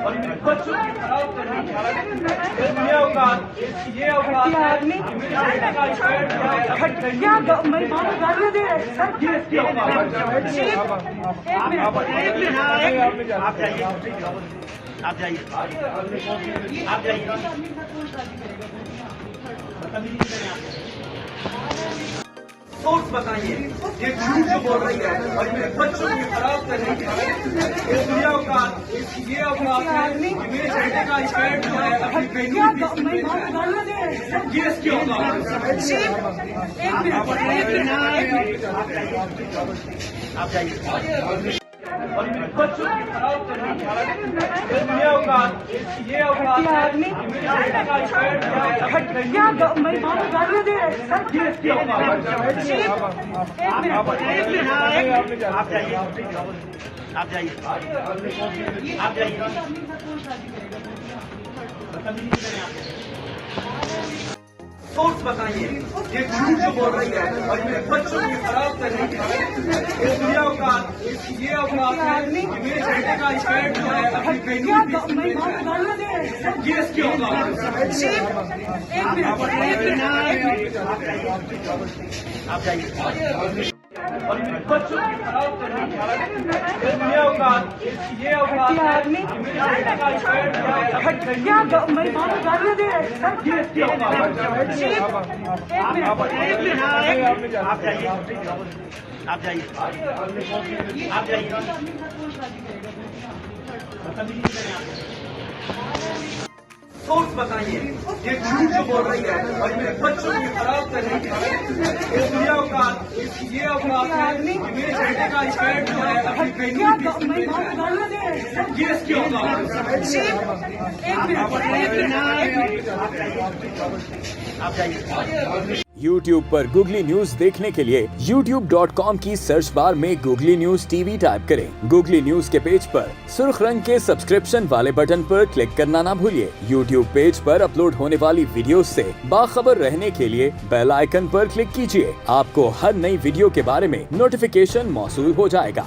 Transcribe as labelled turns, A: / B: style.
A: और बच्चों की खराब करने की ये औकात है
B: मेरी माँ को गालियाँ दे रहे हैं सर।
A: ये इसकी औकात है।
C: आप जाइए आप जाइए
A: सोर्स बताइए ये झूठ जो बोल रही है और मेरे बच्चों की खराब करने की ये औकात ये औकात है कि मेरे बेटे का स्टैंड जो है अपनी
B: मेरी माँ को गालियाँ दे रहे हैं सर।
A: ये इसकी औकात है।
C: आप जाइए
A: और मेरे बच्चों की खराब करने की ये औकात है कि मेरे बेटे का स्टैंड जो है अपनी
B: मेरी माँ को गालियाँ दे रहे हैं सर।
A: ये इसकी औकात है।
C: आप जाइए आप जाइए आप जाइए
A: सोर्स बताइए ये झूठ जो बोल रही है और मेरे बच्चों की खराब करने की ये औकात है कि मेरे बेटे का स्टैंड जो है अपनी
B: मेरी माँ को गालियाँ दे रहे हैं सर।
A: ये इसकी औकात है।
C: आप जाइए
A: और मेरे बच्चों की खराब करने की ये औकात है कि मेरे बेटे का स्टैंड जो है अपनी
B: मेरी माँ को गालियाँ दे रहे हैं सर।
A: ये इसकी औकात है।
C: आप जाइए आप जाइए आप जाइए
A: सोर्स बताइए ये झूठ जो बोल रही है और मेरे बच्चों की खराब करने की ये औकात है कि मेरे बेटे का स्टैंड जो है अपनी
B: मेरी माँ को गालियाँ दे रहे हैं सर।
A: ये इसकी औकात है।
C: आप जाइए
D: YouTube पर Googly न्यूज देखने के लिए youtube.com की सर्च बार में Googly न्यूज टीवी टाइप करें। Googly न्यूज के पेज पर सुर्ख रंग के सब्सक्रिप्शन वाले बटन पर क्लिक करना ना भूलिए। YouTube पेज पर अपलोड होने वाली वीडियोस से बाखबर रहने के लिए बेल आइकन पर क्लिक कीजिए। आपको हर नई वीडियो के बारे में नोटिफिकेशन मौसूल हो जाएगा।